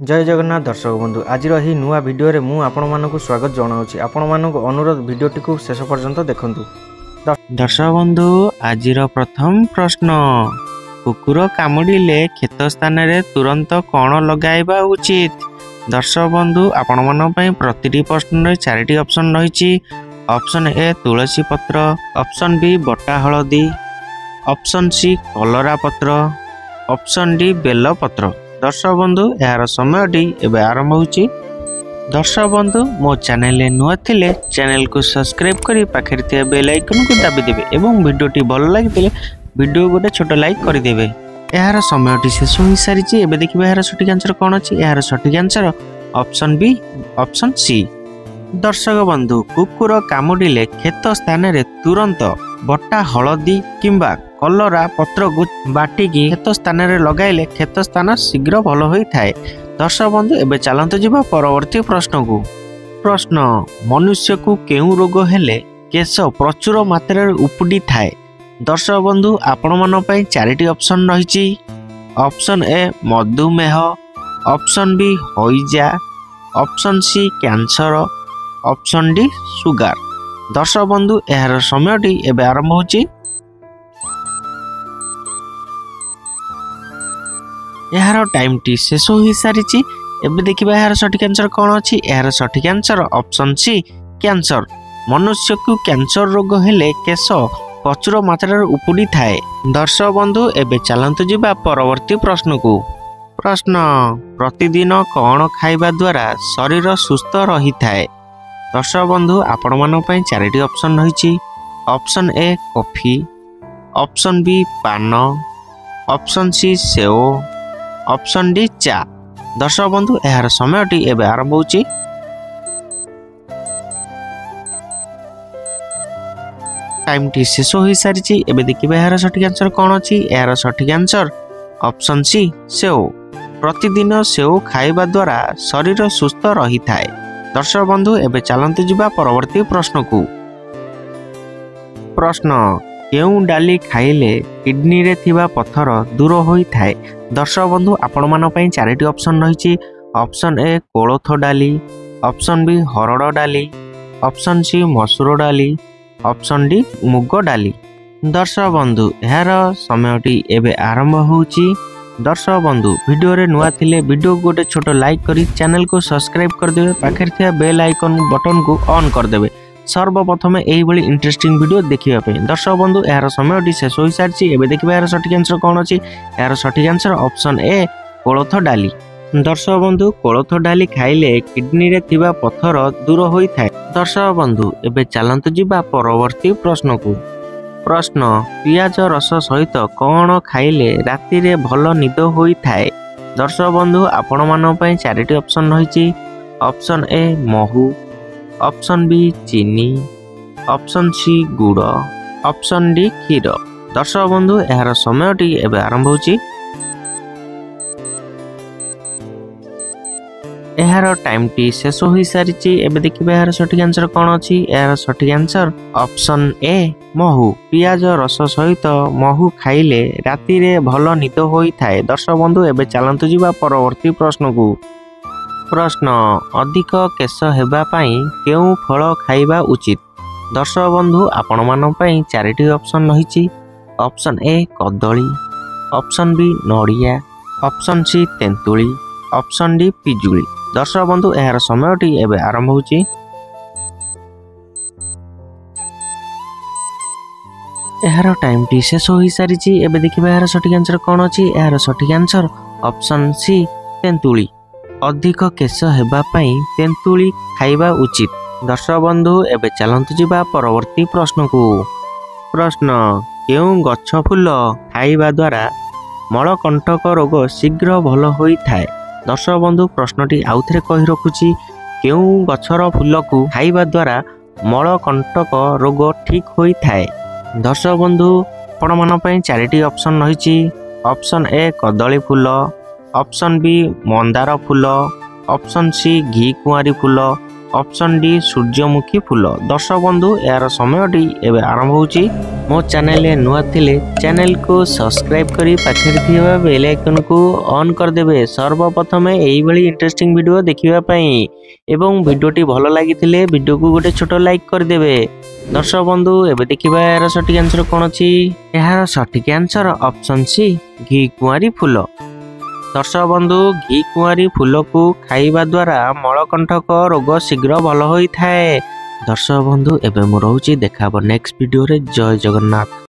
जय जगन्नाथ दर्शक बंधु आज नुआ भिडियो मु आपण मानक स्वागत जनाऊँगी आपण मानक अनुरोध भिडियोटी को शेष पर्यंत देखु। दर्शक बंधु आज प्रथम प्रश्न कुकुर कामुड़िले क्षेत स्थान रे तुरंत कौन लगाइबा उचित। दर्शक बंधु आपण मान पई प्रतिटी प्रश्न रे चारिटी ऑप्शन रही। ऑप्शन ए तुलसी पत्र, ऑप्शन बी बटा हलदी, ऑप्शन सी कलरा पत्र, ऑप्शन डी बेल पत्र। दर्शक बंधु यार समयटी एवं आरंभ होची। दर्शक बंधु मो चैनल नुआ थिले चैनल को सब्सक्राइब करी पाखरे थिया बेल आइकन को दाबी देबे एवं वीडियोटी भल लागिले वीडियो गोटे छोट लाइक कर देबे। यार समयटी शेष हो सारी एबे देखिबा यार सठिक आंसर कोन अछि। यार सठिक answer option B option C. दर्शक बंधु कुकुर कामुडिले क्षेत स्थान रे तुरंत बटा हलदी किंबा कलरा पत्र को बाटिकी क्षेत स्थान रे लगाइले क्षेत स्थान शीघ्र भल होई थाए। दर्शक बंधु एबे चलंत जिबा परवर्ती प्रश्न को। प्रश्न मनुष्य को केउ रोग हेले केश प्रचुर मात्रा रे उपडी थाए। दर्शक बंधु आपण मन पई चारिटी ऑप्शन रहिछि। ऑप्शन ए मधुमेह, ऑप्शन बी होइजा, option C cancer, option D sugar. दर्शक बंधु यार समयटी एबे आरंभ होछि। यार टाइम टी शेष हो सारी एबे देखिबा यार सठिक आंसर कौन अछि। यार सठिक आंसर ऑप्शन सी कैंसर। मनुष्य को कैंसर रोग हेले केश प्रचुर मात्रा रे उपडी थाए। दर्शक बंधु एबे चलंतु जिबा परवर्ती प्रश्न को। प्रश्न प्रतिदिन कौन खाइबा द्वारा शरीर सुस्थ रही थाए। दर्शक बंधु आपण मान पई चारिटी ऑप्शन रही। Option A coffee, option B पान, ऑप्शन सी सेव, ऑप्शन डी चा। दर्शक बंधु यार समयटी एबे आरंभ होची। टाइम टी शेष हो सारी एबे देखिबा यार सठिक आंसर कौन अछि। यार सठिक आंसर ऑप्शन सी सेव। प्रतिदिन सेव खाइबा द्वारा शरीर सुस्थ रही थाए। दर्शक बंधु एबे चलंतु जिबा परवर्ती प्रश्न को। प्रश्न केउ डाली खाइले किडनी रे थिबा पत्थर दूर होई थाए। दर्शक बंधु आपण मान पई चारिटी ऑप्शन रही। ऑप्शन ए कोलोथ डाली, ऑप्शन बी हरड़ डाली, ऑप्शन सी मसूर डाली, ऑप्शन डी मुग डाली। दर्शक बंधु यार समयटी एबे आरंभ होची। दर्शक बंधु वीडियो रे नुआ थिले वीडियो को गोटे छोट लाइक करी चैनल को सब्सक्राइब कर देबे पाखरे थिया बेल आइकन बटन को ऑन कर देबे सर्वप्रथम एही भली इंटरेस्टिंग वीडियो देखिबा पे। दर्शक बंधु यार समयटी शेष हो सारी एबे देखिबा यार सठिक आंसर कौन अछि। यार सठिक आंसर ऑप्शन ए कोलोथ डाली। दर्शक बंधु कोलोथ डाली खाइले किडनी रे थिबा पत्थर दूर होई थाए। दर्शक बंधु एबे चलंतु जिबा परवर्ती प्रश्न को। प्रश्न पियाज रस सहित कौन खाइले राति रे भल निद होई थाए। दर्शक बंधु आपण मान पई चारिटी ऑप्शन रही। ऑप्शन ए महू, ऑप्शन बी चीनी, ऑप्शन सी गुड़, ऑप्शन डी क्षीर। दर्शक बंधु यार समयटी एबे आरंभ होची। यार टाइम टी शेष हो सारी एबे देखिबा यार सठिक आंसर कौन अछि। यार सठिक आंसर ऑप्शन ए महू। पियाज रस सहित महू खाइले राति रे भल निद होई थाए। दर्शक बंधु एबे चलंतु जिबा परवर्ती प्रश्न को। प्रश्न अधिक केश हेबा पई केउ फल खाइबा उचित। दर्शक बंधु आपण मान पई चारिटी ऑप्शन रही। ऑप्शन ए कदली, ऑप्शन बी नड़िया, ऑप्शन सी तेंतुली, ऑप्शन डी पिजुली। दर्शक बंधु यार समयटी एबे आरंभ होची। यार टाइम टी शेष हो सारी एबे देखिबा यार सठिक आंसर कौन अछि। यार सठिक आंसर ऑप्शन सी तेंतुली। अधिक केश हेबा पई तेंतुली खाइबा उचित। दर्शक बंधु एबे चलंतु जिबा परवर्ती प्रश्न को। प्रश्न केउ गछ फूल खाइबा द्वारा मलकंटक रोग शीघ्र भल होई थाए। दर्शक बंधु प्रश्नटी आउथरे कहि रखुची केउ गछर फूल को खाइबा द्वारा मलकंटक रोग ठीक होई थाए। दर्शक बंधु आपण मन पई चारिटी ऑप्शन रही। ऑप्शन ए कदली फूल, ऑप्शन बी मंदार फूल, ऑप्शन सी घी कुआरी फूल, ऑप्शन डी सूर्यमुखी फूल। दर्शक बंधु यार समयटी एवं आरंभ होची। मो चैनल नुआ थिले चैनल को सब्सक्राइब करी पाखे थिबा बेल आइकन को ऑन कर देबे सर्वप्रथम एही भली इंटरेस्टिंग वीडियो देखिबा पई एवं वीडियोटी भलो लागिथिले वीडियो को गोटे छोटो लाइक कर देबे। दर्शक बंधु एबे देखिबा यार सठिक आंसर कोन अछि। यार सठिक आंसर ऑप्शन सी घी कुआरी फूल। दर्शक बंधु घी कुआरी फूल को खाइबा द्वारा मलकंठक रोग शीघ्र भल होई थाए। दर्शक बंधु एबे मु रहूची देखाबो नेक्स्ट वीडियो रे। जय जगन्नाथ।